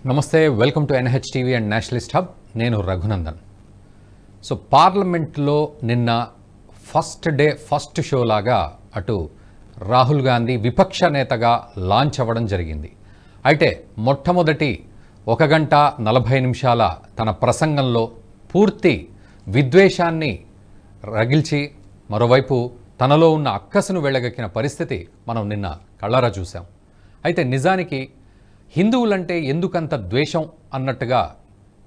నమస్తే, welcome to NH TV and Nationalist hub. నేను Raghunandan. So పార్లమెంట్లో నిన్న ఫస్ట్ షో లాగా అటు రాహుల్ గాంధీ విపక్ష నేతగా లాంచ్ అవ్వడం జరిగింది. అయితే మొట్టమొదటి 1 గంట 40 నిమిషాల తన ప్రసంగంలో పూర్తి విద్వేషాన్ని రగిల్చి మరోవైపు తనలో ఉన్న అక్కసును వెళ్ళగక్కిన పరిస్థితి మనం నిన్న కళ్ళారా చూసాం. అయితే నిజానికి హిందువులంటే ఎందుకంత ద్వేషం అన్నట్టుగా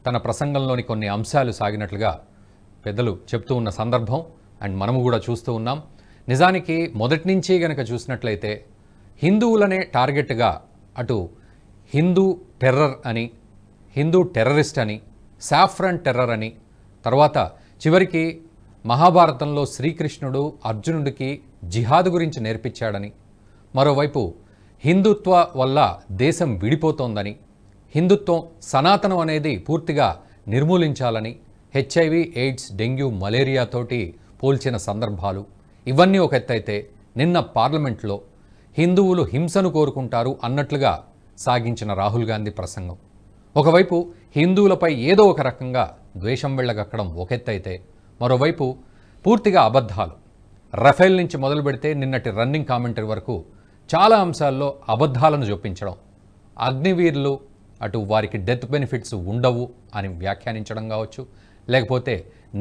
తన ప్రసంగంలోని కొన్ని అంశాలు సాగినట్లుగా పెద్దలు చెప్తూ ఉన్న సందర్భం అండ్ మనము కూడా చూస్తూ ఉన్నాం. నిజానికి మొదటి నుంచి గనక చూసినట్లయితే హిందువులనే టార్గెట్గా అటు హిందూ టెర్రర్ అని, హిందూ టెర్రరిస్ట్ అని, సాఫ్రన్ టెర్రర్ అని, తర్వాత చివరికి మహాభారతంలో శ్రీకృష్ణుడు అర్జునుడికి జిహాద్ గురించి నేర్పించాడని, మరోవైపు హిందుత్వ వల్ల దేశం విడిపోతోందని, హిందుత్వం సనాతనం అనేది పూర్తిగా నిర్మూలించాలని, హెచ్ఐవి, ఎయిడ్స్, డెంగ్యూ, మలేరియాతోటి పోల్చిన సందర్భాలు ఇవన్నీ ఒక ఎత్తైతే నిన్న పార్లమెంట్లో హిందువులు హింసను కోరుకుంటారు అన్నట్లుగా సాగించిన రాహుల్ గాంధీ ప్రసంగం ఒకవైపు హిందువులపై ఏదో ఒక రకంగా ద్వేషం వెళ్ళగక్కడం ఒక ఎత్తైతే, మరోవైపు పూర్తిగా అబద్ధాలు రఫేల్ నుంచి మొదలు పెడితే నిన్నటి రన్నింగ్ కామెంటరీ వరకు చాలా అంశాల్లో అబద్ధాలను చూపించడం, అగ్నివీరులు అటు వారికి డెత్ బెనిఫిట్స్ ఉండవు అని వ్యాఖ్యానించడం కావచ్చు, లేకపోతే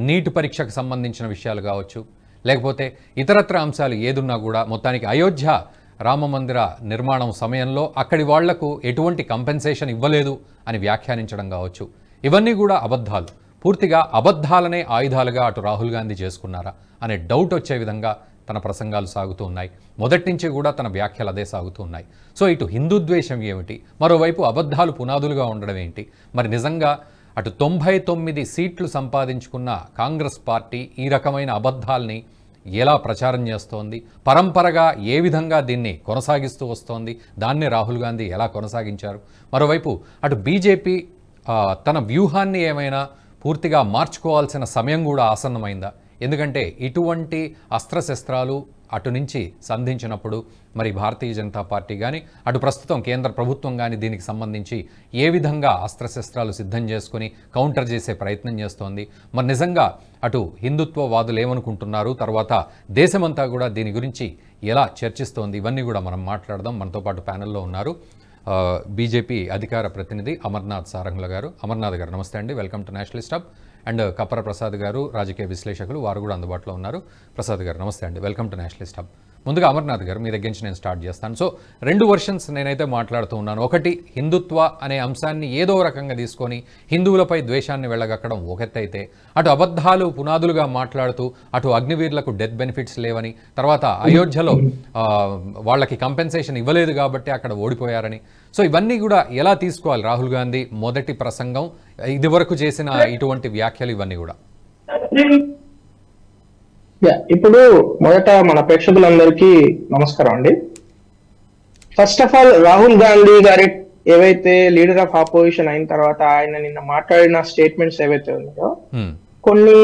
నీట్ పరీక్షకు సంబంధించిన విషయాలు కావచ్చు, లేకపోతే ఇతరత్ర అంశాలు ఏదున్నా కూడా మొత్తానికి అయోధ్య రామమందిర నిర్మాణం సమయంలో అక్కడి వాళ్లకు ఎటువంటి కంపెన్సేషన్ ఇవ్వలేదు అని వ్యాఖ్యానించడం కావచ్చు. ఇవన్నీ కూడా అబద్ధాలు. పూర్తిగా అబద్ధాలనే ఆయుధాలుగా అటు రాహుల్ గాంధీ చేసుకున్నారా అనే డౌట్ వచ్చే విధంగా తన ప్రసంగాలు సాగుతూ ఉన్నాయి. మొదటి నుంచి కూడా తన వ్యాఖ్యలు అదే సాగుతూ ఉన్నాయి. సో ఇటు హిందూ ద్వేషం ఏమిటి, మరోవైపు అబద్ధాలు పునాదులుగా ఉండడం ఏంటి? మరి నిజంగా అటు 99 సీట్లు సంపాదించుకున్న కాంగ్రెస్ పార్టీ ఈ రకమైన అబద్ధాల్ని ఎలా ప్రచారం చేస్తోంది, పరంపరగా ఏ విధంగా దీన్ని కొనసాగిస్తూ వస్తోంది, దాన్నే రాహుల్ గాంధీ ఎలా కొనసాగించారు? మరోవైపు అటు బీజేపీ తన వ్యూహాన్ని ఏమైనా పూర్తిగా మార్చుకోవాల్సిన సమయం కూడా ఆసన్నమైందా? ఎందుకంటే ఇటువంటి అస్త్రశస్త్రాలు అటు నుంచి సంధించినప్పుడు మరి భారతీయ జనతా పార్టీ కానీ అటు ప్రస్తుతం కేంద్ర ప్రభుత్వం కానీ దీనికి సంబంధించి ఏ విధంగా అస్త్రశస్త్రాలు సిద్ధం చేసుకొని కౌంటర్ చేసే ప్రయత్నం చేస్తోంది? మరి నిజంగా అటు హిందుత్వవాదులు ఏమనుకుంటున్నారు, తర్వాత దేశమంతా కూడా దీని గురించి ఎలా చర్చిస్తోంది? ఇవన్నీ కూడా మనం మాట్లాడదాం. మనతో పాటు ప్యానెల్లో ఉన్నారు బీజేపీ అధికార ప్రతినిధి అమర్నాథ్ సారంగ్ల గారు. అమర్నాథ్ గారు నమస్తే అండి, welcome to nationalist hub. And Kappara Prasad గారు రాజకీయ విశ్లేషకులు, వారు కూడా అందుబాటులో ఉన్నారు. ప్రసాద్ గారు నమస్తే అండి, వెల్కమ్ టు నేషనలిస్ట్ హబ్. ముందుగా అమర్నాథ్ గారు మీ దగ్గర నుంచి నేను స్టార్ట్ చేస్తాను. సో 2 వర్షన్స్ నేనైతే మాట్లాడుతూ ఉన్నాను. ఒకటి, హిందుత్వ అనే అంశాన్ని ఏదో రకంగా తీసుకొని హిందువులపై ద్వేషాన్ని వెళ్ళగక్కడం ఒక ఎత్తైతే, అటు అబద్ధాలు పునాదులుగా మాట్లాడుతూ అటు అగ్నివీరులకు డెత్ బెనిఫిట్స్ లేవని, తర్వాత అయోధ్యలో వాళ్ళకి కంపెన్సేషన్ ఇవ్వలేదు కాబట్టి అక్కడ ఓడిపోయారని, సో ఇవన్నీ కూడా ఎలా తీసుకోవాలి రాహుల్ గాంధీ మొదటి ప్రసంగం, ఇది వరకు చేసిన ఇటువంటి వ్యాఖ్యలు ఇవన్నీ కూడా? ఇప్పుడు మొదట మన ప్రేక్షకులందరికీ నమస్కారం అండి. First of all, Rahul Gandhi గారి ఏవైతే లీడర్ ఆఫ్ ఆపోజిషన్ అయిన తర్వాత ఆయన నిన్న మాట్లాడిన స్టేట్మెంట్స్ ఏవైతే ఉన్నాయో, కొన్ని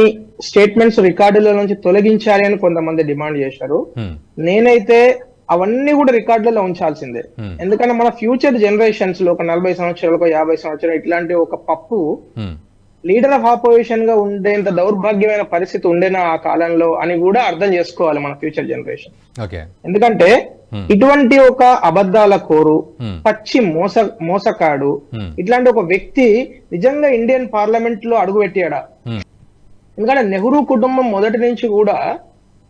స్టేట్మెంట్స్ రికార్డుల నుంచి తొలగించాలి అని కొంతమంది డిమాండ్ చేశారు. నేనైతే అవన్నీ కూడా రికార్డులలో ఉంచాల్సిందే. ఎందుకంటే మన ఫ్యూచర్ జనరేషన్స్ లో ఒక 40 సంవత్సరాలకు 50 సంవత్సరాలు ఇట్లాంటి ఒక పప్పు లీడర్ ఆఫ్ ఆపోజిషన్ గా ఉండేంత దౌర్భాగ్యమైన పరిస్థితి ఉండేనా ఆ కాలంలో అని కూడా అర్థం చేసుకోవాలి మన ఫ్యూచర్ జనరేషన్. ఎందుకంటే ఇటువంటి ఒక అబద్ధాల కోరు, పచ్చి మోసకాడు ఇట్లాంటి ఒక వ్యక్తి నిజంగా ఇండియన్ పార్లమెంట్ లో అడుగు పెట్టాడా? ఎందుకంటే నెహ్రూ కుటుంబం మొదటి నుంచి కూడా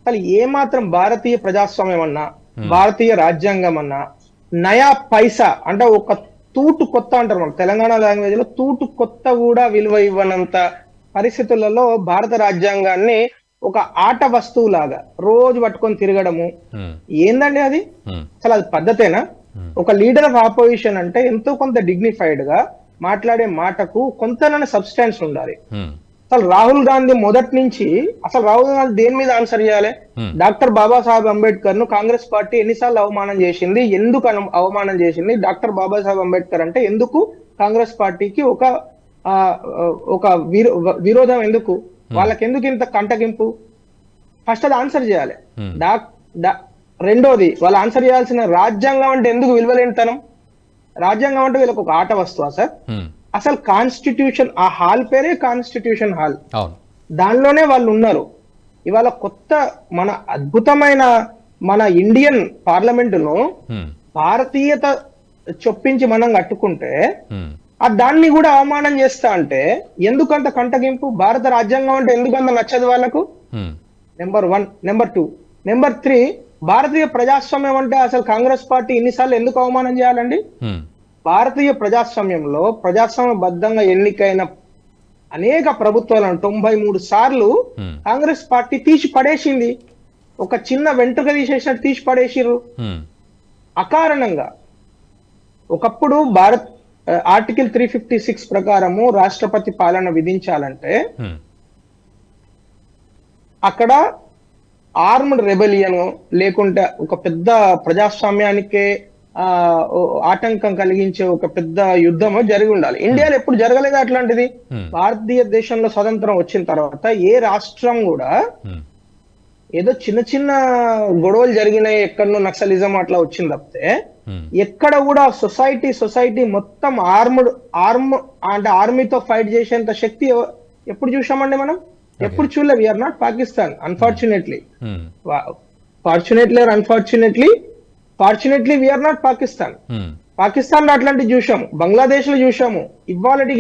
అసలు ఏమాత్రం భారతీయ ప్రజాస్వామ్యం అన్నా, భారతీయ రాజ్యాంగం అన్నా నయా పైసా అంటే ఒక తూటు కొత్త అంటారు మన తెలంగాణ లాంగ్వేజ్ లో, తూటు కొత్త కూడా విలువ ఇవ్వనంత పరిస్థితులలో భారత రాజ్యాంగాన్ని ఒక ఆట వస్తువులాగా రోజు పట్టుకొని తిరగడము ఏందండి అది? అసలు అది పద్ధతేనా? ఒక లీడర్ ఆఫ్ ఆపోజిషన్ అంటే ఎంతో కొంత డిగ్నిఫైడ్ గా మాట్లాడే మాటకు కొంతనైనా సబ్స్టాన్స్ ఉండాలి. అసలు రాహుల్ గాంధీ మొదటి నుంచి అసలు రాహుల్ గాంధీ దేని మీద ఆన్సర్ చేయాలి? డాక్టర్ బాబాసాహెబ్ అంబేద్కర్ ను కాంగ్రెస్ పార్టీ ఎన్నిసార్లు అవమానం చేసింది, ఎందుకు అవమానం చేసింది? డాక్టర్ బాబాసాహెబ్ అంబేద్కర్ అంటే ఎందుకు కాంగ్రెస్ పార్టీకి ఒక విరోధం? ఎందుకు వాళ్ళకి ఎందుకు ఇంత కంటగింపు? ఫస్ట్ అది ఆన్సర్ చేయాలి. రెండోది, వాళ్ళు ఆన్సర్ చేయాల్సిన రాజ్యాంగం అంటే ఎందుకు విలువలేనితనం? రాజ్యాంగం అంటే వీళ్ళకి ఒక ఆట వస్తువా సార్? అసలు కాన్స్టిట్యూషన్, ఆ హాల్ పేరే కాన్స్టిట్యూషన్ హాల్, దానిలోనే వాళ్ళు ఉన్నారు. ఇవాళ కొత్త మన అద్భుతమైన మన ఇండియన్ పార్లమెంటును భారతీయత చొప్పించి మనం కట్టుకుంటే దాన్ని కూడా అవమానం చేస్తా అంటే ఎందుకంత కంటగింపు? భారత రాజ్యాంగం అంటే ఎందుకంత నచ్చదు వాళ్ళకు? నెంబర్ 1. నెంబర్ 2. నెంబర్ 3, భారతీయ ప్రజాస్వామ్యం అంటే అసలు కాంగ్రెస్ పార్టీ ఇన్నిసార్లు ఎందుకు అవమానం చేయాలండి? భారతీయ ప్రజాస్వామ్యంలో ప్రజాస్వామ్యబద్ధంగా ఎన్నికైన అనేక ప్రభుత్వాలను 93 సార్లు కాంగ్రెస్ పార్టీ తీసి పడేసింది. ఒక చిన్న వెంట్రుక తీసేసినట్టు తీసి పడేసిర్రు అకారణంగా. ఒకప్పుడు భారత్ ఆర్టికల్ 356 ప్రకారము రాష్ట్రపతి పాలన విధించాలంటే అక్కడ ఆర్మ్డ్ రెబెలియన్ లేకుంటే ఒక పెద్ద ప్రజాస్వామ్యానికే ఆటంకం కలిగించే ఒక పెద్ద యుద్ధము జరిగి ఉండాలి. ఇండియాలో ఎప్పుడు జరగలేదు అట్లాంటిది. భారతీయ దేశంలో స్వతంత్రం వచ్చిన తర్వాత ఏ రాష్ట్రం కూడా ఏదో చిన్న చిన్న గొడవలు జరిగినాయి, ఎక్కడో నక్సలిజం అట్లా వచ్చింది తప్పితే ఎక్కడ కూడా సొసైటీ మొత్తం అంటే ఆర్మీతో ఫైట్ చేసేంత శక్తి ఎప్పుడు చూసామండి మనం? ఎప్పుడు చూడలేదు. We are not Pakistan unfortunately. Fortunately we are not Pakistan. Pakistan లో అట్లాంటివి చూసాము, బంగ్లాదేశ్ లో చూసాము, ఇవాళకి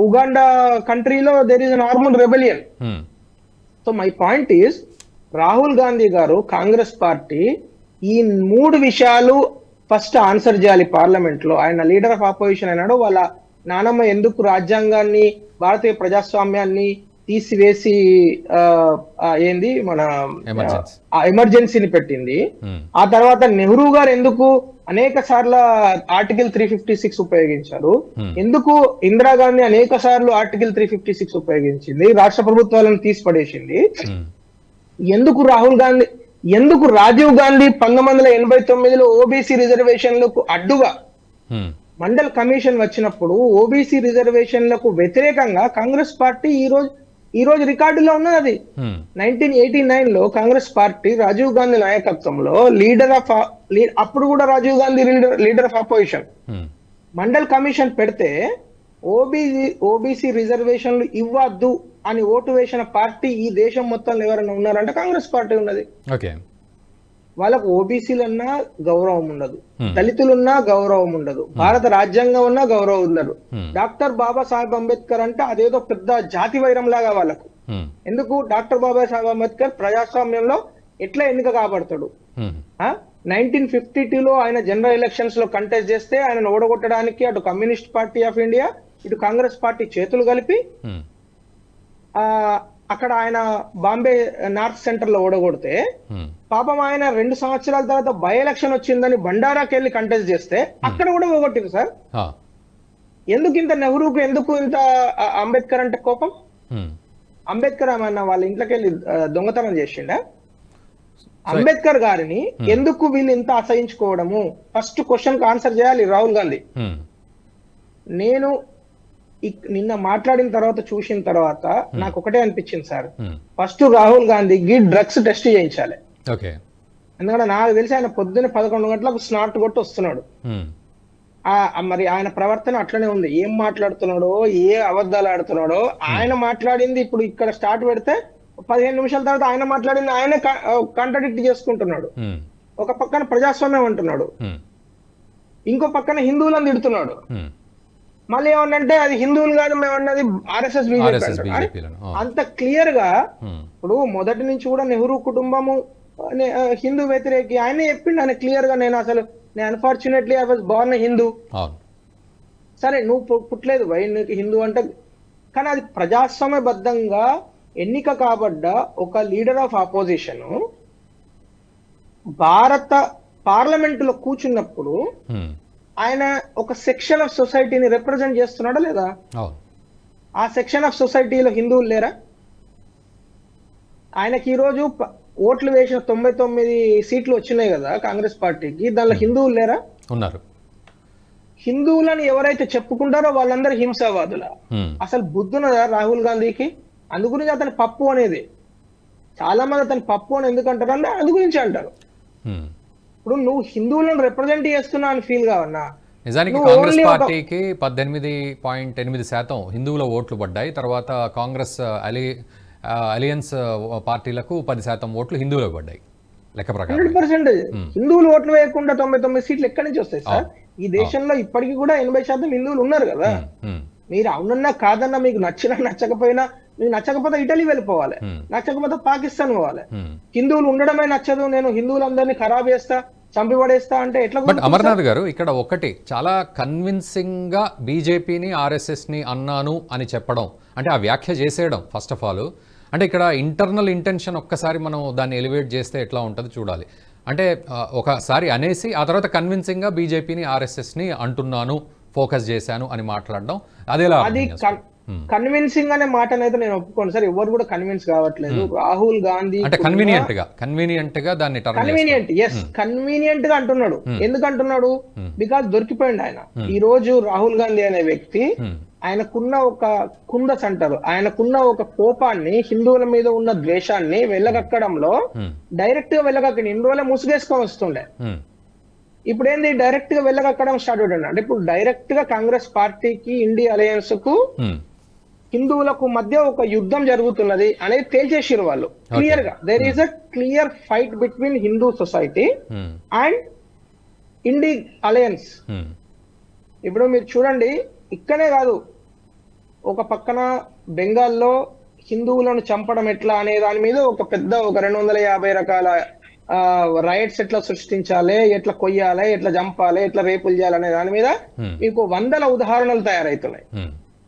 ఉగాండా కంట్రీలో there is an armed rebellion. So my point is, Rahul Gandhi garu Congress party ఈ 3 విషయాలు ఫస్ట్ ఆన్సర్ చేయాలి పార్లమెంట్ లో. ఆయన లీడర్ ఆఫ్ ఆపోజిషన్ అయినాడు. వాళ్ళ నానమ్మ ఎందుకు రాజ్యాంగాన్ని, భారతీయ ప్రజాస్వామ్యాన్ని తీసివేసి ఏంది మన ఎమర్జెన్సీని పెట్టింది? ఆ తర్వాత నెహ్రూ గారు ఎందుకు అనేక సార్లు ఆర్టికల్ 356 ఉపయోగించారు? ఎందుకు ఇందిరాగాంధీ అనేక సార్లు ఆర్టికల్ 356 ఉపయోగించింది, రాష్ట్ర ప్రభుత్వాలను తీసిపడేసింది? ఎందుకు రాజీవ్ గాంధీ 1989లో ఓబీసీ రిజర్వేషన్లకు అడ్డుగా మండల్ కమిషన్ వచ్చినప్పుడు ఓబీసీ రిజర్వేషన్లకు వ్యతిరేకంగా కాంగ్రెస్ పార్టీ ఈ రోజు రికార్డులో ఉన్నది. అది 1989లో కాంగ్రెస్ పార్టీ రాజీవ్ గాంధీ నాయకత్వంలో అప్పుడు కూడా Rajiv Gandhi leader of opposition Mandal commission పెడితే ఓబీసీ రిజర్వేషన్లు ఇవ్వద్దు అని ఓటు వేసిన పార్టీ ఈ దేశం మొత్తంలో ఎవరైనా ఉన్నారంటే కాంగ్రెస్ పార్టీ ఉన్నది. వాళ్ళకు ఓబీసీలన్నా గౌరవం ఉండదు, దళితులున్నా గౌరవం ఉండదు, భారత రాజ్యాంగం ఉన్నా గౌరవం ఉండదు. డాక్టర్ బాబాసాహెబ్ అంబేద్కర్ అంటే అదేదో పెద్ద జాతి వైరం లాగా వాళ్ళకు. ఎందుకు? డాక్టర్ బాబాసాహెబ్ అంబేద్కర్ ప్రజాస్వామ్యంలో ఎట్లా ఎన్నిక కాబడతాడు? 1952లో ఆయన జనరల్ ఎలక్షన్స్ లో కంటెస్ట్ చేస్తే ఆయన ఓడగొట్టడానికి అటు కమ్యూనిస్ట్ పార్టీ ఆఫ్ ఇండియా ఇటు కాంగ్రెస్ పార్టీ చేతులు కలిపి అక్కడ ఆయన బాంబే నార్త్ సెంటర్ లో ఓడగొడితే పాపం ఆయన 2 సంవత్సరాల తర్వాత బై ఎలక్షన్ వచ్చిందని బండారాకి వెళ్ళి కంటెస్ట్ చేస్తే అక్కడ కూడా ఓగొట్టింది సార్. ఎందుకు ఇంత నెహ్రూకు, ఎందుకు ఇంత అంబేద్కర్ అంటే కోపం? అంబేద్కర్ ఏమన్నా వాళ్ళ ఇంట్లోకి వెళ్ళి దొంగతనం చేసిండా? అంబేద్కర్ గారిని ఎందుకు వీళ్ళు ఇంత అసహించుకోవడము? ఫస్ట్ క్వశ్చన్ కి ఆన్సర్ చేయాలి రాహుల్ గాంధీ. నేను నిన్న మాట్లాడిన తర్వాత చూసిన తర్వాత నాకు ఒకటే అనిపించింది సార్, ఫస్ట్ రాహుల్ గాంధీకి డ్రగ్స్ టెస్ట్ చేయించాలి. ఎందుకంటే నాకు తెలిసి ఆయన పొద్దున్న 11 గంటలకు స్నాట్ కొట్టి వస్తున్నాడు. మరి ఆయన ప్రవర్తన అట్లనే ఉంది. ఏం మాట్లాడుతున్నాడో, ఏ అబద్ధాలు ఆడుతున్నాడో ఆయన మాట్లాడింది ఇప్పుడు ఇక్కడ స్టార్ట్ పెడితే 15 నిమిషాల తర్వాత ఆయన మాట్లాడింది ఆయనే కాంట్రాడిక్ట్ చేసుకుంటున్నాడు. ఒక పక్కన ప్రజాస్వామ్యం అంటున్నాడు, ఇంకో పక్కన హిందువులను తిడుతున్నాడు. మళ్ళీ ఏమన్నంటే అది హిందువులు కాదు, మేమన్నది ఆర్ఎస్ఎస్ బీజేపీ. అంత క్లియర్ గా ఇప్పుడు మొదటి నుంచి కూడా నెహ్రూ కుటుంబము హిందూ వ్యతిరేకి ఆయనే చెప్పిండు. ఆయన క్లియర్ గా నేను unfortunately I was Born Hindu. సరే నువ్వు పుట్టలేదు వై నీకు హిందూ అంటే, కానీ అది ప్రజాస్వామ్యబద్ధంగా ఎన్నిక కాబడ్డ ఒక లీడర్ ఆఫ్ ఆపోజిషన్ భారత పార్లమెంట్ లో కూర్చున్నప్పుడు ఆయన ఒక సెక్షన్ ఆఫ్ సొసైటీని రిప్రజెంట్ చేస్తున్నాడా లేదా? ఆ సెక్షన్ ఆఫ్ సొసైటీలో హిందువులు లేరా? ఆయనకి ఈ రోజు ఓట్లు వేసిన 99 సీట్లు వచ్చినాయి కదా కాంగ్రెస్ పార్టీకి, దానిలో హిందువులు లేరా? ఉన్నారు. హిందువులని ఎవరైతే చెప్పుకుంటారో వాళ్ళందరూ హింసావాదుల. అసలు బుద్ధున్నదా రాహుల్ గాంధీకి? అందు గురించి అతని పప్పు అనేది, చాలా మంది అతని పప్పు అని ఎందుకు అంటారు అంటే అందు గురించి అంటారు. ఇప్పుడు నువ్వు హిందువులను రిప్రజెంట్ చేస్తున్నా అని ఫీల్ కావన్నా, నిజానికి కాంగ్రెస్ పార్టీకి 18.8% హిందువుల ఓట్లు పడ్డాయి. తర్వాత కాంగ్రెస్ అలియన్స్ పార్టీలకు 10% ఓట్లు హిందువులకు పడ్డాయి లెక్క ప్రకారం. 100% హిందువులు ఓట్లు వేయకుండా 99 సీట్లు ఎక్కడి నుంచి వస్తాయి సార్? ఈ దేశంలో ఇప్పటికీ కూడా 80% హిందువులు ఉన్నారు కదా. మీరు అవునన్నా కాదన్నా, మీకు నచ్చినా నచ్చకపోయినా, మీకు నచ్చకపోతే ఇటలీ వెళ్ళిపోవాలి, నచ్చకపోతే పాకిస్తాన్ పోవాలి. హిందువులు ఉండడమే నచ్చదు, నేను హిందువులందరినీ ఖరాబ్ చేస్తా, చంపిపడేస్తా అంటే ఎట్లా? బట్ అమర్నాథ్ గారు, ఇక్కడ ఒకటి చాలా కన్విన్సింగ్ గా బీజేపీని ఆర్ఎస్ఎస్ ని అన్నాను అని చెప్పడం, అంటే ఆ వ్యాఖ్య చేసేయడం ఫస్ట్ ఆఫ్ ఆల్, అంటే ఇక్కడ ఇంటర్నల్ ఇంటెన్షన్ ఒక్కసారి మనం దాన్ని ఎలివేట్ చేస్తే ఎట్లా ఉంటుంది చూడాలి. అంటే ఒకసారి అనేసి ఆ తర్వాత కన్విన్సింగ్ గా బీజేపీని ఆర్ఎస్ఎస్ ని అంటున్నాను, ఫోకస్ చేశాను అని మాట్లాడడం, అదేలా? అది కన్విన్సింగ్ అనే మాట అయితే నేను ఒప్పుకోను సార్. ఎవరు కూడా కన్విన్స్ కావట్లేదు. రాహుల్ గాంధీ అంటే కన్వీనియంట్ గా దాన్ని కన్వీనియంట్ గా అంటున్నాడు. ఎందుకు అంటున్నాడు? బికాస్ దొరికిపోయింది ఆయన. ఈ రోజు రాహుల్ గాంధీ అనే వ్యక్తి ఆయనకున్న ఒక కుందస్ అంటారు, ఆయనకున్న ఒక కోపాన్ని, హిందువుల మీద ఉన్న ద్వేషాన్ని వెళ్ళగక్కడంలో డైరెక్ట్ గా వెళ్ళగక్కడి ఇన్ని రోజులే ముసుగేసుకొని వస్తుండే. ఇప్పుడు ఏంది, డైరెక్ట్ గా వెళ్ళగక్కడం స్టార్ట్ అవుతుంది. అంటే ఇప్పుడు డైరెక్ట్ గా కాంగ్రెస్ పార్టీకి, ఇండియా అలయన్స్ కు, హిందువులకు మధ్య ఒక యుద్ధం జరుగుతున్నది అనేది తేల్చేసారు వాళ్ళు క్లియర్ గా. There is a clear fight between Hindu society and INDI alliance. ఇప్పుడు మీరు చూడండి, ఇక్కడే కాదు, ఒక పక్కన బెంగాల్లో హిందువులను చంపడం ఎట్లా అనే దాని మీద ఒక 250 రకాల రైట్స్ ఎట్లా సృష్టించాలి, ఎట్లా కొయ్యాలి, ఎట్లా చంపాలి, ఎట్లా రేపులు చేయాలి అనే దాని మీద మీకు 100 ఉదాహరణలు తయారవుతున్నాయి.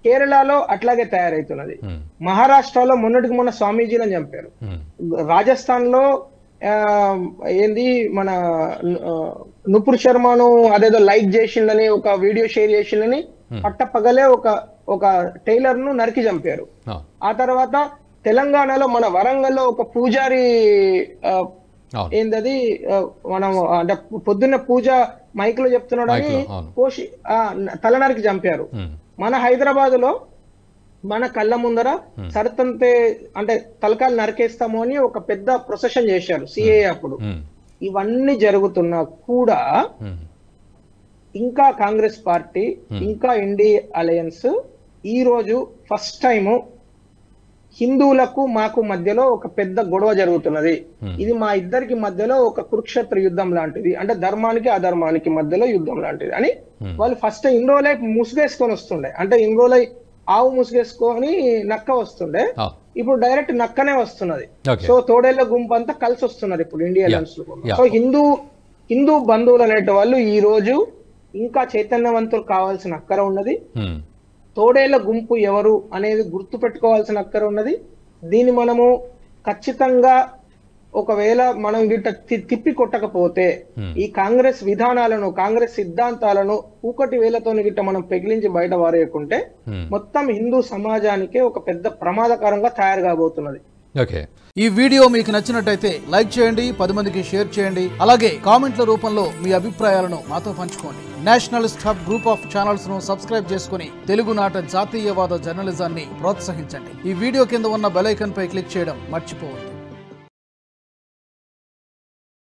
కేరళలో అట్లాగే తయారవుతున్నది. మహారాష్ట్రలో మొన్నటికి మొన్న స్వామీజీలను చంపారు. రాజస్థాన్ లో ఏంది, మన నుపుర్ శర్మను అదేదో లైక్ చేసిందని, ఒక వీడియో షేర్ చేసిందని పట్టపగలే ఒక టైలర్ ను నరికి చంపారు. ఆ తర్వాత తెలంగాణలో మన వరంగల్లో ఒక పూజారి ఏందది, మనం అంటే పొద్దున్న పూజ మైకులో చెప్తున్నాడని కోసి తలనరికి చంపారు. మన హైదరాబాద్ లో మన కళ్ళ ముందర సరతంతే అంటే తలకాయలు నరికేస్తాము అని ఒక పెద్ద ప్రొసెషన్ చేశారు సిఏ అప్పుడు. ఇవన్నీ జరుగుతున్నా కూడా ఇంకా కాంగ్రెస్ పార్టీ, ఇంకా ఇండియా అలయన్స్ ఈ రోజు ఫస్ట్ టైము హిందువులకు మాకు మధ్యలో ఒక పెద్ద గొడవ జరుగుతున్నది. ఇది మా ఇద్దరికి మధ్యలో ఒక కురుక్షేత్ర యుద్ధం లాంటిది, అంటే ధర్మానికి అధర్మానికి మధ్యలో యుద్ధం లాంటిది అని వాళ్ళు ఫస్ట్ ఇన్ని రోజులై ముసుగేసుకొని వస్తుండే. అంటే ఇన్ని రోజులై ఆవు ముసుగేసుకొని నక్క వస్తుండే, ఇప్పుడు డైరెక్ట్ నక్కనే వస్తున్నది. సో తోడేళ్ల గుంపు అంతా కలిసి వస్తున్నారు ఇప్పుడు ఇండియా అలయన్స్ లో. సో హిందూ బంధువులు అనేటి వాళ్ళు ఈ రోజు ఇంకా చైతన్యవంతులు కావాల్సిన అక్కర ఉన్నది. తోడేళ్ల గుంపు ఎవరు అనేది గుర్తు పెట్టుకోవాల్సిన అక్కర ఉన్నది. దీన్ని మనము ఖచ్చితంగా ఒకవేళ మనం గిట్ట తిప్పి కొట్టకపోతే ఈ కాంగ్రెస్ విధానాలను, కాంగ్రెస్ సిద్ధాంతాలను పూకటి వేలతో గిట్ట మనం పెగిలించి బయట వారేయకుంటే మొత్తం హిందూ సమాజానికే ఒక పెద్ద ప్రమాదకరంగా తయారు కాబోతున్నది. ఈ వీడియో మీకు నచ్చినట్టయితే లైక్ చేయండి, 10 మందికి షేర్ చేయండి. అలాగే కామెంట్ల రూపంలో మీ అభిప్రాయాలను మాతో పంచుకోండి. Nationalist hub group of channels ను సబ్స్క్రైబ్ చేసుకుని తెలుగునాట జాతీయవాద జర్నలిజాన్ని ప్రోత్సహించండి. ఈ వీడియో కింద ఉన్న బెల్ ఐకాన్ పై క్లిక్ చేయడం మర్చిపోవద్దు.